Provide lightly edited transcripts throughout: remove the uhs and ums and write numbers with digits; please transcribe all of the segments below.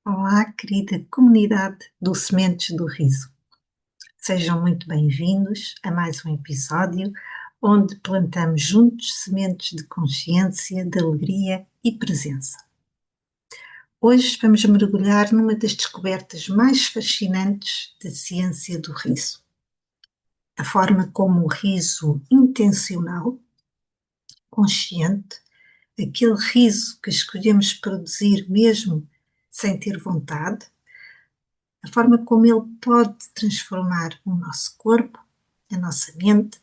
Olá, querida comunidade do Sementes do Riso. Sejam muito bem-vindos a mais um episódio onde plantamos juntos sementes de consciência, de alegria e presença. Hoje vamos mergulhar numa das descobertas mais fascinantes da ciência do riso. A forma como o riso intencional, consciente, aquele riso que escolhemos produzir mesmo sem ter vontade, a forma como ele pode transformar o nosso corpo, a nossa mente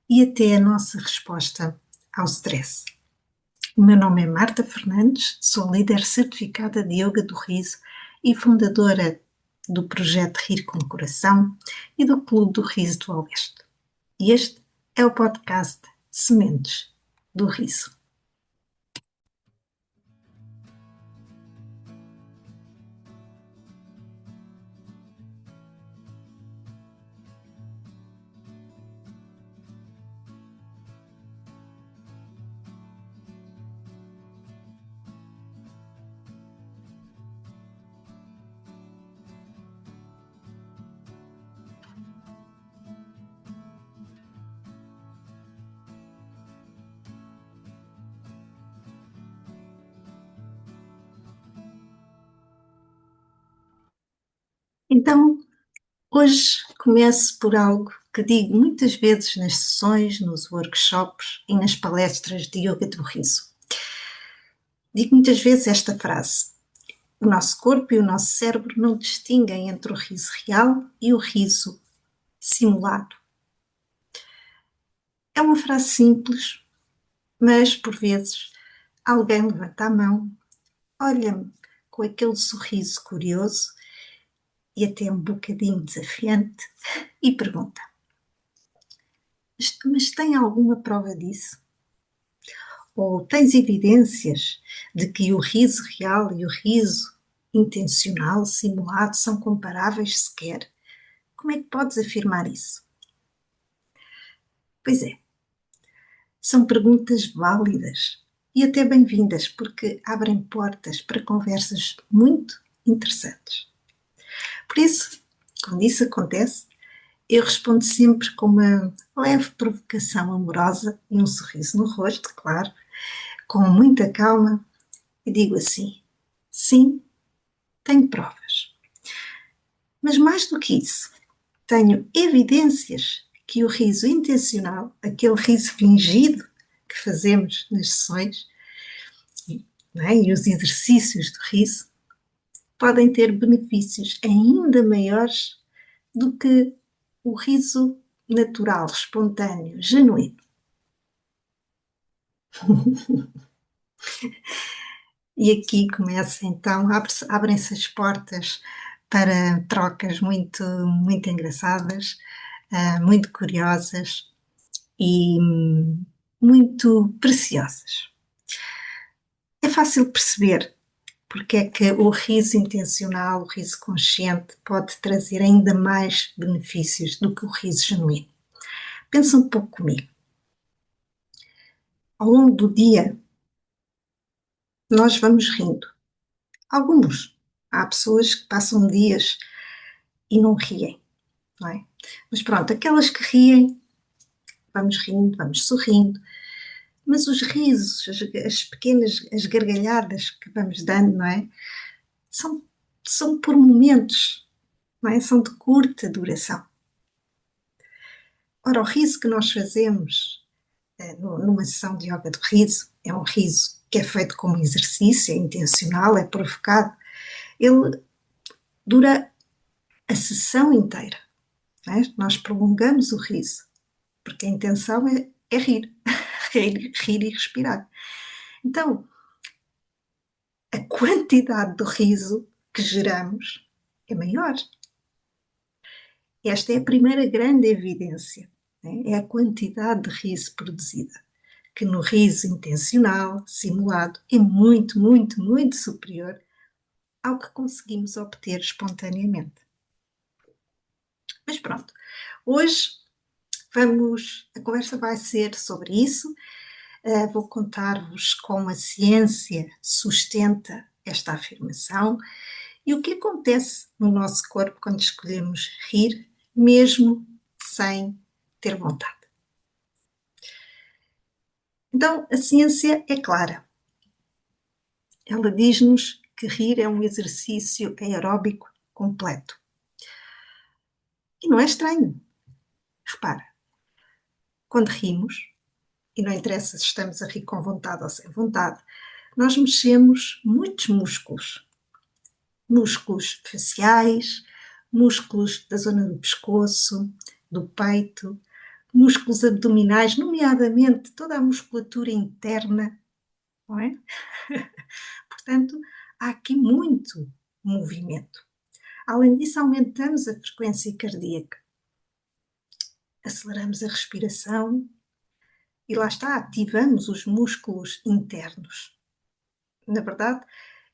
e até a nossa resposta ao stress. O meu nome é Marta Fernandes, sou líder certificada de Yoga do Riso e fundadora do projeto Rir com Coração e do Clube do Riso do Oeste. E este é o podcast Sementes do Riso. Então, hoje começo por algo que digo muitas vezes nas sessões, nos workshops e nas palestras de Yoga do Riso. Digo muitas vezes esta frase: o nosso corpo e o nosso cérebro não distinguem entre o riso real e o riso simulado. É uma frase simples, mas por vezes alguém levanta a mão, olha-me com aquele sorriso curioso e até um bocadinho desafiante e pergunta: mas tem alguma prova disso? Ou tens evidências de que o riso real e o riso intencional, simulado, são comparáveis sequer? Como é que podes afirmar isso? Pois é, são perguntas válidas e até bem-vindas, porque abrem portas para conversas muito interessantes. Por isso, quando isso acontece, eu respondo sempre com uma leve provocação amorosa e um sorriso no rosto, claro, com muita calma, e digo assim: sim, tenho provas. Mas mais do que isso, tenho evidências que o riso intencional, aquele riso fingido que fazemos nas sessões, não é? E os exercícios do riso, podem ter benefícios ainda maiores do que o riso natural, espontâneo, genuíno. E aqui começa então, abrem-se as portas para trocas muito engraçadas, muito curiosas e muito preciosas. É fácil perceber porque é que o riso intencional, o riso consciente, pode trazer ainda mais benefícios do que o riso genuíno. Pensa um pouco comigo. Ao longo do dia, nós vamos rindo. Alguns. Há pessoas que passam dias e não riem, não é? Mas pronto, aquelas que riem, vamos rindo, vamos sorrindo. Mas os risos, as pequenas, as gargalhadas que vamos dando, não é? São por momentos, não é? São de curta duração. Ora, o riso que nós fazemos numa sessão de yoga do riso, é um riso que é feito como exercício, é intencional, é provocado. Ele dura a sessão inteira. Não é? Nós prolongamos o riso, porque a intenção é rir, rir e respirar. Então, a quantidade de riso que geramos é maior. Esta é a primeira grande evidência, né? É a quantidade de riso produzida, que no riso intencional, simulado, é muito superior ao que conseguimos obter espontaneamente. Mas pronto, hoje a conversa vai ser sobre isso. Vou contar-vos como a ciência sustenta esta afirmação E o que acontece no nosso corpo quando escolhemos rir, mesmo sem ter vontade? Então, a ciência é clara. Ela diz-nos que rir é um exercício aeróbico completo. E não é estranho. Repara, quando rimos, e não interessa se estamos a rir com vontade ou sem vontade, nós mexemos muitos músculos. Músculos faciais, músculos da zona do pescoço, do peito, músculos abdominais, nomeadamente toda a musculatura interna, não é? Portanto, há aqui muito movimento. Além disso, aumentamos a frequência cardíaca, aceleramos a respiração e lá está, ativamos os músculos internos. Na verdade,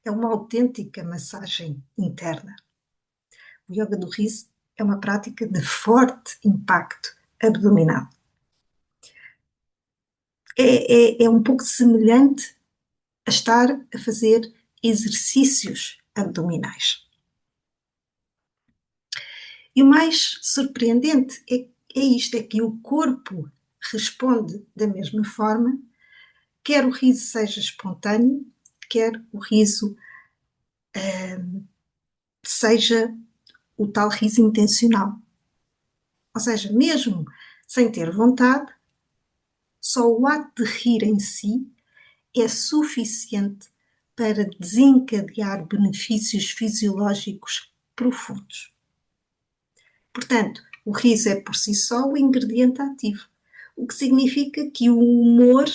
é uma autêntica massagem interna. O yoga do riso é uma prática de forte impacto abdominal. É um pouco semelhante a estar a fazer exercícios abdominais. E o mais surpreendente é isto, é que o corpo responde da mesma forma, quer o riso seja espontâneo, quer o riso seja o tal riso intencional. Ou seja, mesmo sem ter vontade, só o ato de rir em si é suficiente para desencadear benefícios fisiológicos profundos. Portanto, o riso é por si só o ingrediente ativo, o que significa que o humor,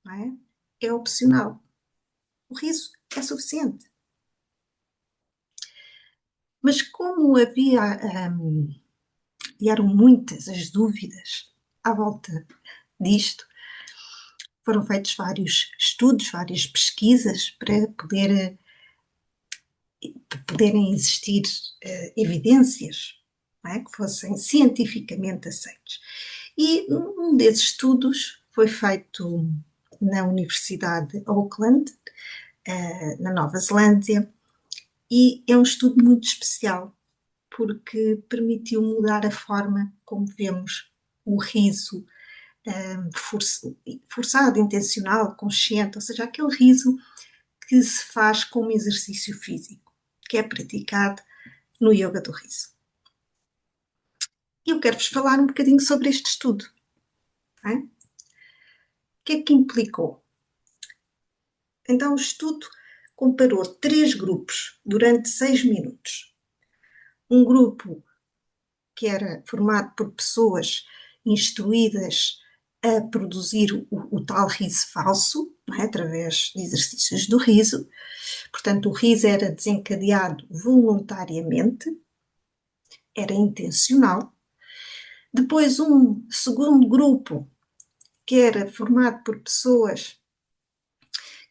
não é opcional. O riso é suficiente. Mas como e eram muitas as dúvidas à volta disto, foram feitos vários estudos, várias pesquisas para poderem existir evidências, não é? Que fossem cientificamente aceitos. E um desses estudos foi feito na Universidade de Auckland, na Nova Zelândia, e é um estudo muito especial, porque permitiu mudar a forma como vemos o riso forçado, intencional, consciente, ou seja, aquele riso que se faz como exercício físico, que é praticado no yoga do riso. E eu quero-vos falar um bocadinho sobre este estudo. Não é? O que é que implicou? Então, o estudo comparou 3 grupos durante 6 minutos. Um grupo que era formado por pessoas instruídas a produzir o tal riso falso, não é? Através de exercícios do riso. Portanto, o riso era desencadeado voluntariamente, era intencional. Depois, um segundo grupo, que era formado por pessoas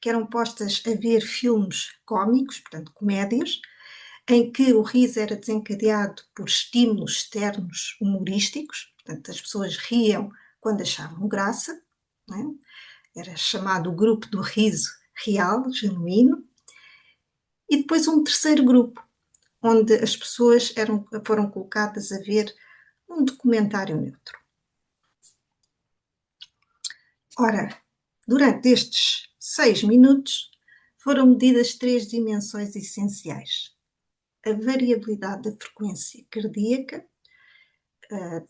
que eram postas a ver filmes cómicos, portanto, comédias, em que o riso era desencadeado por estímulos externos humorísticos, portanto, as pessoas riam quando achavam graça, não é? Era chamado o grupo do riso real, genuíno. E depois um terceiro grupo, onde as pessoas foram colocadas a ver um documentário neutro. Ora, durante estes 6 minutos foram medidas 3 dimensões essenciais. A variabilidade da frequência cardíaca, a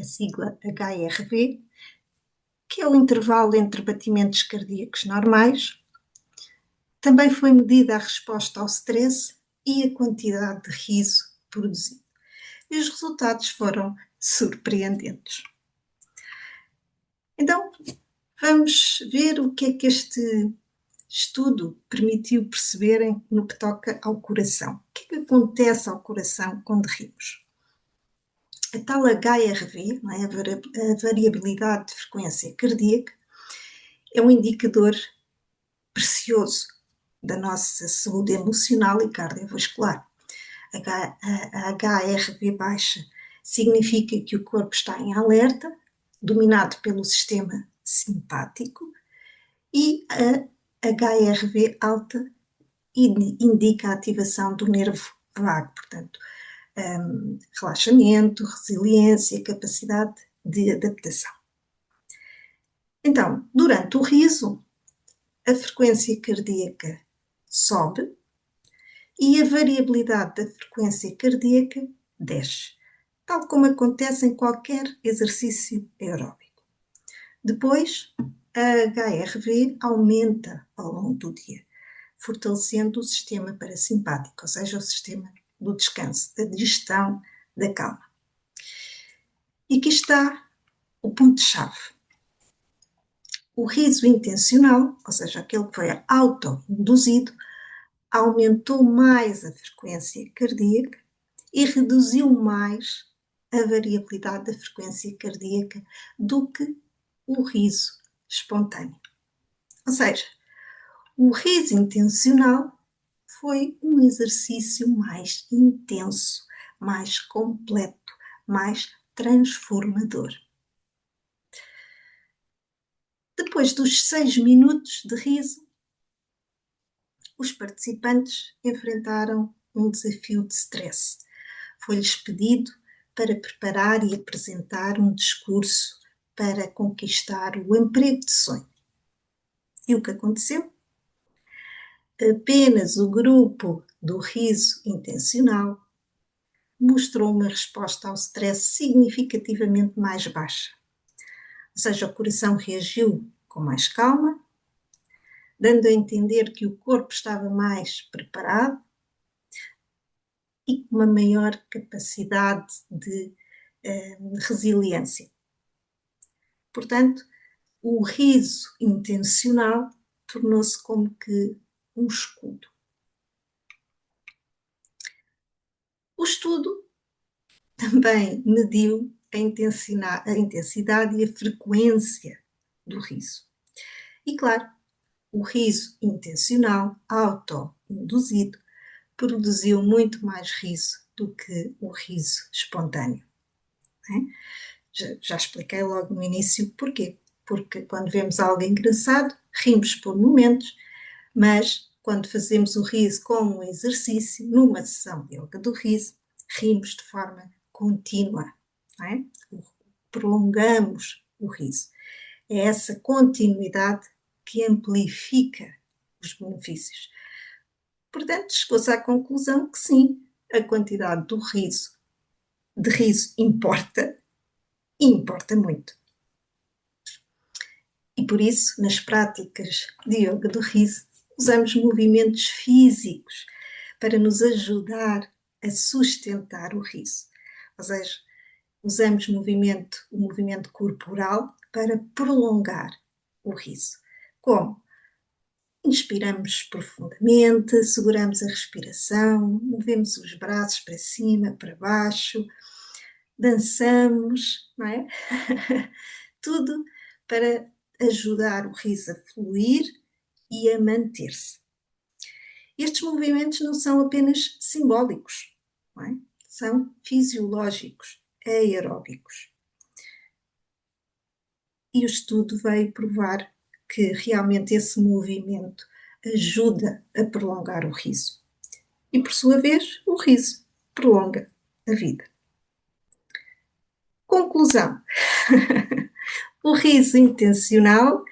sigla HRV, que é o intervalo entre batimentos cardíacos normais. Também foi medida a resposta ao stress e a quantidade de riso produzido. E os resultados foram surpreendentes. Então, vamos ver o que é que este estudo permitiu perceberem no que toca ao coração. O que é que acontece ao coração quando rimos? A tal HRV, não é? A variabilidade de frequência cardíaca, é um indicador precioso da nossa saúde emocional e cardiovascular. A HRV baixa significa que o corpo está em alerta, dominado pelo sistema simpático, e a HRV alta indica a ativação do nervo vago, portanto, relaxamento, resiliência, capacidade de adaptação. Então, durante o riso, a frequência cardíaca sobe e a variabilidade da frequência cardíaca desce, tal como acontece em qualquer exercício aeróbico. Depois, a HRV aumenta ao longo do dia, fortalecendo o sistema parasimpático, ou seja, o sistema do descanso, da digestão, da calma. E aqui está o ponto-chave. O riso intencional, ou seja, aquele que foi auto-induzido, aumentou mais a frequência cardíaca e reduziu mais a variabilidade da frequência cardíaca do que o riso espontâneo. Ou seja, o riso intencional foi um exercício mais intenso, mais completo, mais transformador. Depois dos 6 minutos de riso, os participantes enfrentaram um desafio de stress. Foi-lhes pedido para preparar e apresentar um discurso para conquistar o emprego de sonho. E o que aconteceu? Apenas o grupo do riso intencional mostrou uma resposta ao stress significativamente mais baixa. Ou seja, o coração reagiu com mais calma, dando a entender que o corpo estava mais preparado e com uma maior capacidade de resiliência. Portanto, o riso intencional tornou-se como que um escudo. O estudo também mediu a intensidade e a frequência do riso. E claro, o riso intencional, auto-induzido, produziu muito mais riso do que o riso espontâneo. Já expliquei logo no início porquê. Porque quando vemos algo engraçado, rimos por momentos, mas quando fazemos o riso como um exercício, numa sessão de yoga do riso, rimos de forma contínua, não é? Prolongamos o riso. É essa continuidade que amplifica os benefícios. Portanto, chegou-se à conclusão que sim, a quantidade de riso importa, e importa muito. E por isso, nas práticas de yoga do riso, usamos movimentos físicos para nos ajudar a sustentar o riso. Ou seja, usamos o movimento corporal para prolongar o riso. Como? Inspiramos profundamente, seguramos a respiração, movemos os braços para cima, para baixo, dançamos, não é? Tudo para ajudar o riso a fluir e a manter-se. Estes movimentos não são apenas simbólicos, não é? São fisiológicos, aeróbicos. E o estudo veio provar que realmente esse movimento ajuda a prolongar o riso. E, por sua vez, o riso prolonga a vida. Conclusão. O riso intencional,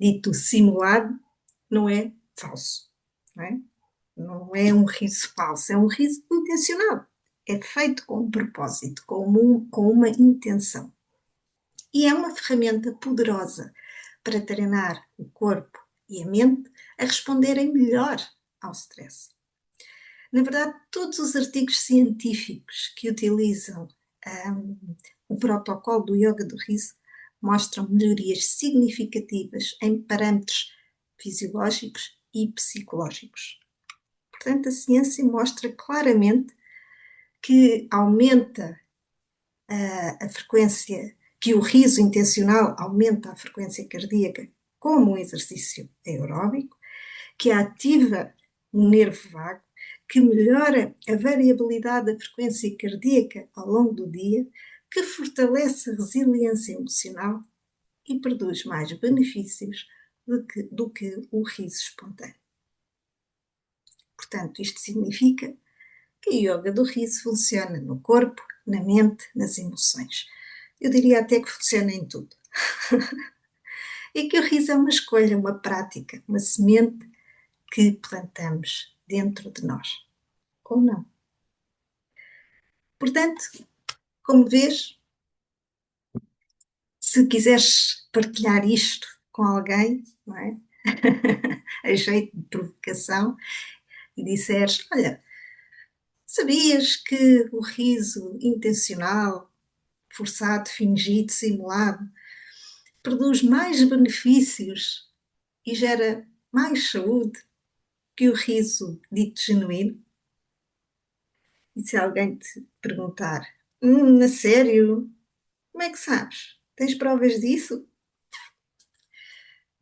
dito simulado, não é falso. Não é? Não é um riso falso, é um riso intencional. É feito com um propósito, com uma intenção. E é uma ferramenta poderosa para treinar o corpo e a mente a responderem melhor ao stress. Na verdade, todos os artigos científicos que utilizam o protocolo do yoga do riso mostram melhorias significativas em parâmetros fisiológicos e psicológicos. Portanto, a ciência mostra claramente que aumenta a frequência, que o riso intencional aumenta a frequência cardíaca como um exercício aeróbico, que ativa o nervo vago, que melhora a variabilidade da frequência cardíaca ao longo do dia, que fortalece a resiliência emocional e produz mais benefícios do que o riso espontâneo. Portanto, isto significa que a yoga do riso funciona no corpo, na mente, nas emoções. Eu diria até que funciona em tudo. E que o riso é uma escolha, uma prática, uma semente que plantamos dentro de nós. Ou não. Portanto, como vês, se quiseres partilhar isto com alguém, não é? A jeito de provocação, e disseres, olha, sabias que o riso intencional, forçado, fingido, simulado, produz mais benefícios e gera mais saúde que o riso dito genuíno? E se alguém te perguntar, a sério? Como é que sabes? Tens provas disso?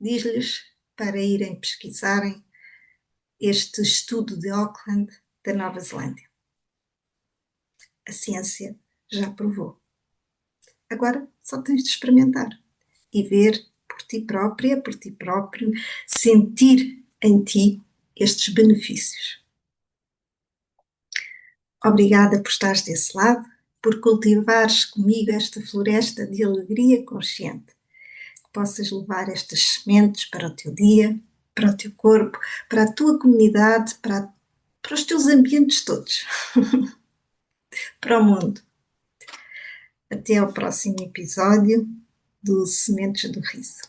Diz-lhes para irem pesquisarem este estudo de Auckland, da Nova Zelândia. A ciência já provou. Agora só tens de experimentar e ver por ti própria, por ti próprio, sentir em ti estes benefícios. Obrigada por estares desse lado, por cultivares comigo esta floresta de alegria consciente. Que possas levar estas sementes para o teu dia, para o teu corpo, para a tua comunidade, para os teus ambientes todos, para o mundo. Até ao próximo episódio do Sementes do Riso.